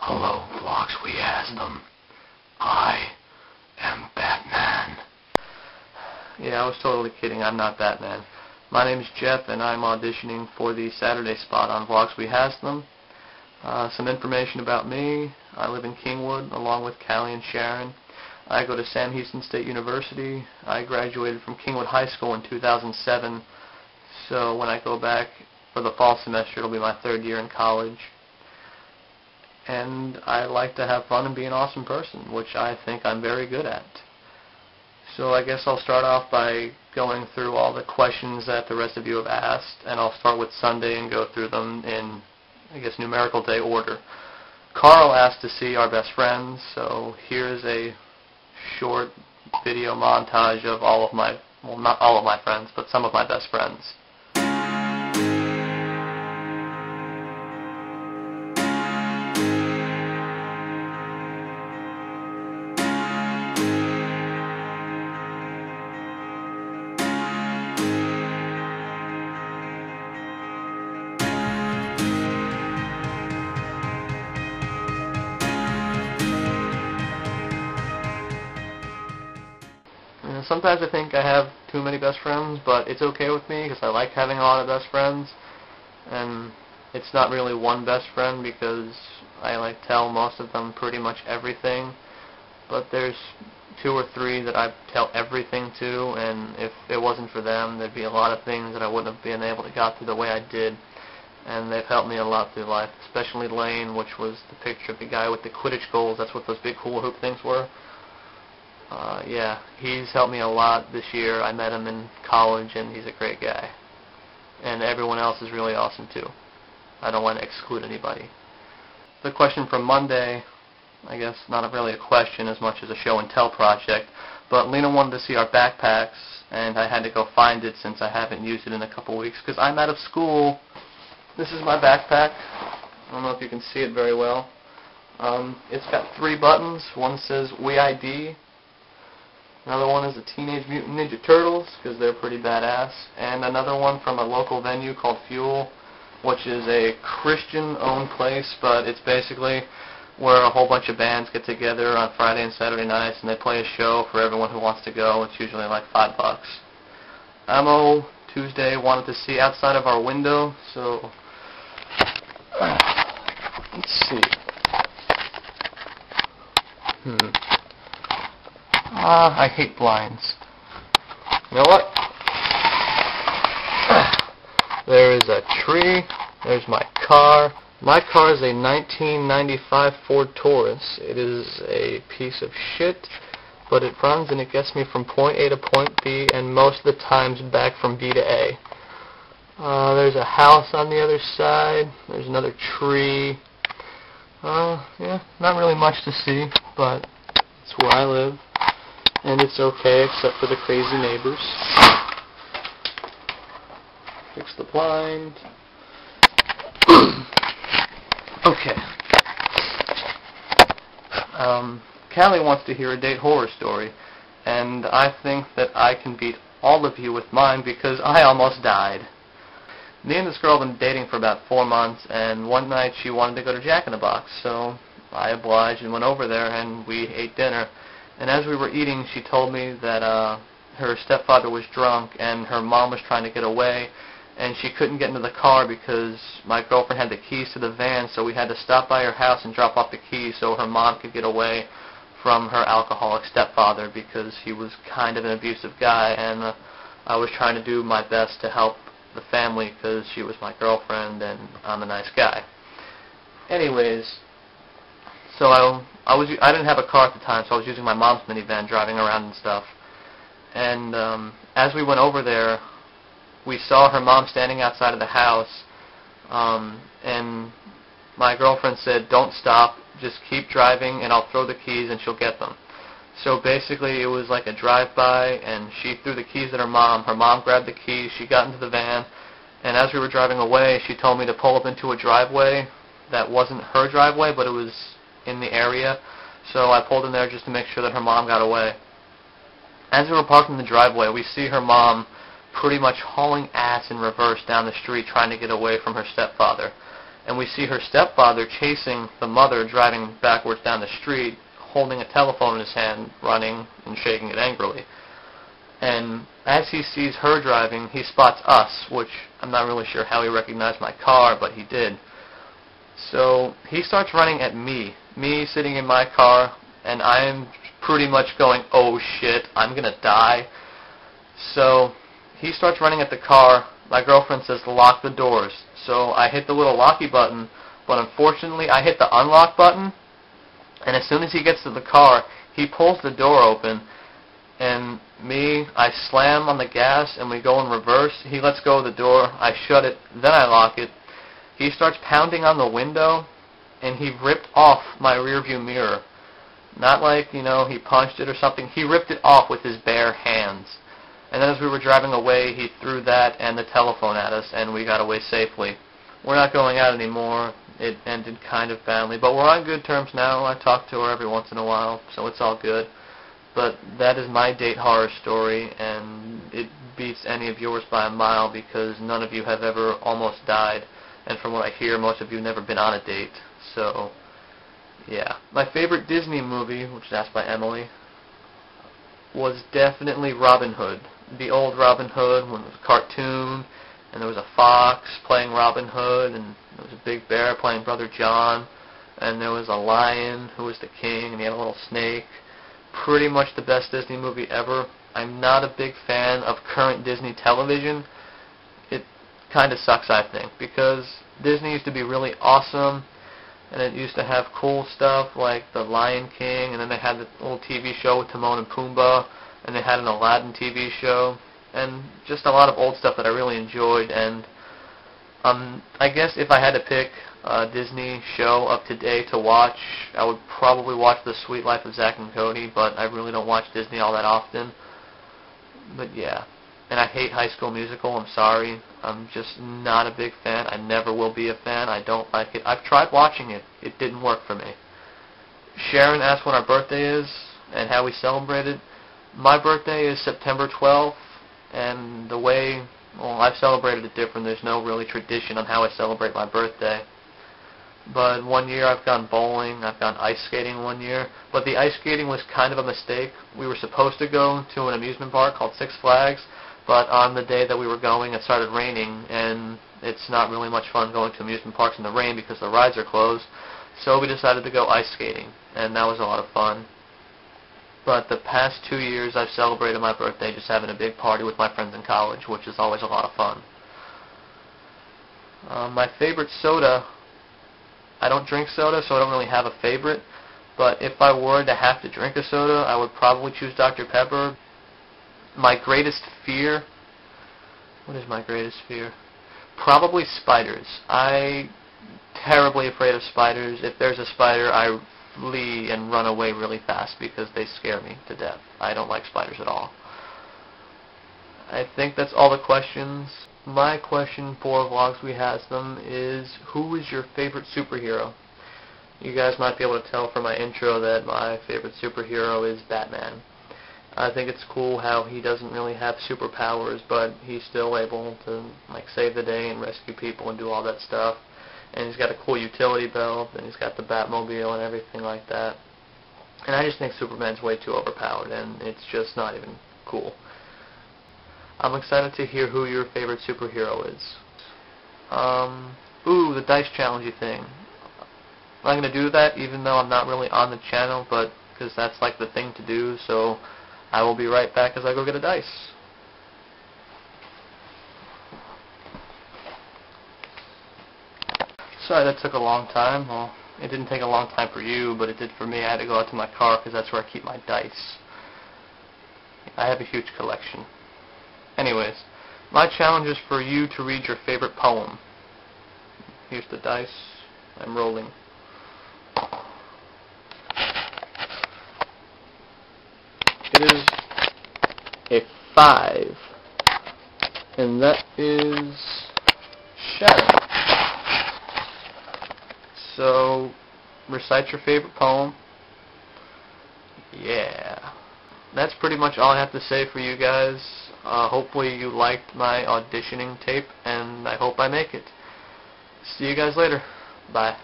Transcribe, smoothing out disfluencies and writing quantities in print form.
Hello, Vlogswehazthem. I am Batman. Yeah, I was totally kidding. I'm not Batman. My name is Jeff, and I'm auditioning for the Saturday spot on Vlogswehazthem. Some information about me. I live in Kingwood, along with Callie and Sharon. I go to Sam Houston State University. I graduated from Kingwood High School in 2007, so when I go back for the fall semester, it'll be my third year in college. And I like to have fun and be an awesome person, which I think I'm very good at. So I guess I'll start off by going through all the questions that the rest of you have asked, and I'll start with Sunday and go through them in, I guess, numerical day order. Carl asked to see our best friends, so here's a short video montage of all of my, well, not all of my friends, but some of my best friends. Sometimes I think I have too many best friends, but it's okay with me because I like having a lot of best friends. And it's not really one best friend because I tell most of them pretty much everything. But there's two or three that I tell everything to, and if it wasn't for them, there'd be a lot of things that I wouldn't have been able to get through the way I did. And they've helped me a lot through life, especially Lane, which was the picture of the guy with the Quidditch goals. That's what those big hula hoop things were. Yeah, he's helped me a lot this year. I met him in college, and he's a great guy. And everyone else is really awesome, too. I don't want to exclude anybody. The question from Monday, I guess not really a question as much as a show and tell project, but Lena wanted to see our backpacks, and I had to go find it since I haven't used it in a couple weeks because I'm out of school. This is my backpack. I don't know if you can see it very well. It's got 3 buttons. One says We ID. Another one is the Teenage Mutant Ninja Turtles, because they're pretty badass. And another one from a local venue called Fuel, which is a Christian-owned place, but it's basically where a whole bunch of bands get together on Friday and Saturday nights, and they play a show for everyone who wants to go. It's usually like $5. Ammo Tuesday wanted to see outside of our window, so let's see. I hate blinds. You know what? There is a tree. There's my car. My car is a 1995 Ford Taurus. It is a piece of shit, but it runs and it gets me from point A to point B, and most of the times back from B to A. There's a house on the other side. There's another tree. Yeah, not really much to see, but it's where I live. And it's okay except for the crazy neighbors. Fix the blind. Okay. Callie wants to hear a date horror story, and I think that I can beat all of you with mine because I almost died. Me and this girl have been dating for about 4 months, and one night she wanted to go to Jack in the Box, so I obliged and went over there, and we ate dinner. And as we were eating, she told me that her stepfather was drunk and her mom was trying to get away, and she couldn't get into the car because my girlfriend had the keys to the van, so we had to stop by her house and drop off the keys so her mom could get away from her alcoholic stepfather because he was kind of an abusive guy, and I was trying to do my best to help the family because she was my girlfriend and I'm a nice guy. Anyways, so I didn't have a car at the time, so I was using my mom's minivan, driving around and stuff. And as we went over there, we saw her mom standing outside of the house, and my girlfriend said, "Don't stop, just keep driving, and I'll throw the keys and she'll get them." So basically, it was like a drive-by, and she threw the keys at her mom. Her mom grabbed the keys, she got into the van, and as we were driving away, she told me to pull up into a driveway that wasn't her driveway, but it was in the area, so I pulled in there just to make sure that her mom got away. As we were parked in the driveway, we see her mom pretty much hauling ass in reverse down the street trying to get away from her stepfather. and we see her stepfather chasing the mother driving backwards down the street, holding a telephone in his hand, running and shaking it angrily. And as he sees her driving, he spots us, which I'm not really sure how he recognized my car, but he did. So he starts running at me sitting in my car, and I am pretty much going, oh shit, I'm going to die. So he starts running at the car. My girlfriend says, lock the doors. So I hit the little locky button, but unfortunately I hit the unlock button, and as soon as he gets to the car, he pulls the door open, and I slam on the gas, and we go in reverse. He lets go of the door. I shut it. Then I lock it. He starts pounding on the window, and he ripped off my rearview mirror. Not like, he punched it or something. He ripped it off with his bare hands. And then as we were driving away, he threw that and the telephone at us, and we got away safely. We're not going out anymore. It ended kind of badly, but we're on good terms now. I talk to her every once in a while, so it's all good. But that is my date horror story, and it beats any of yours by a mile because none of you have ever almost died. And from what I hear, most of you have never been on a date. So, yeah. My favorite Disney movie, which is asked by Emily, was definitely Robin Hood. The old Robin Hood, when it was a cartoon, and there was a fox playing Robin Hood, and there was a big bear playing Brother John, and there was a lion who was the king, and he had a little snake. Pretty much the best Disney movie ever. I'm not a big fan of current Disney television. It kind of sucks, I think, because Disney used to be really awesome, and it used to have cool stuff like The Lion King, and then they had the little TV show with Timon and Pumbaa, and they had an Aladdin TV show, and just a lot of old stuff that I really enjoyed. And I guess if I had to pick a Disney show of today to watch, I would probably watch The Sweet Life of Zack and Cody, but I really don't watch Disney all that often. But yeah. And I hate High School Musical. I'm sorry. I'm just not a big fan. I never will be a fan. I don't like it. I've tried watching it. It didn't work for me. Sharon asked when our birthday is and how we celebrate it. My birthday is September 12th, and the way, I've celebrated it different. There's no really tradition on how I celebrate my birthday. But one year I've gone bowling, I've gone ice skating one year, but the ice skating was kind of a mistake. We were supposed to go to an amusement park called Six Flags, but on the day that we were going, it started raining, and it's not really much fun going to amusement parks in the rain because the rides are closed. So we decided to go ice skating, and that was a lot of fun. But the past 2 years I've celebrated my birthday just having a big party with my friends in college, which is always a lot of fun. My favorite soda, I don't drink soda, so I don't really have a favorite. But if I were to have to drink a soda, I would probably choose Dr. Pepper. My greatest fear, what is my greatest fear? Probably spiders. I'm terribly afraid of spiders. If there's a spider, I flee and run away really fast because they scare me to death. I don't like spiders at all. I think that's all the questions. My question for Vlogswehazthem is, who is your favorite superhero? You guys might be able to tell from my intro that my favorite superhero is Batman. I think it's cool how he doesn't really have superpowers, but he's still able to save the day and rescue people and do all that stuff. And he's got a cool utility belt, and he's got the Batmobile and everything like that. And I just think Superman's way too overpowered, and it's just not even cool. I'm excited to hear who your favorite superhero is. The dice challenge thing. I'm going to do that even though I'm not really on the channel, but because that's like the thing to do, so I will be right back as I go get a dice. Sorry that took a long time. Well, it didn't take a long time for you, but it did for me. I had to go out to my car because that's where I keep my dice. I have a huge collection. Anyways, my challenge is for you to read your favorite poem. Here's the dice. I'm rolling. It is a 5. And that is Sharon. So, recite your favorite poem. Yeah. That's pretty much all I have to say for you guys. Hopefully you liked my auditioning tape, and I hope I make it. See you guys later. Bye.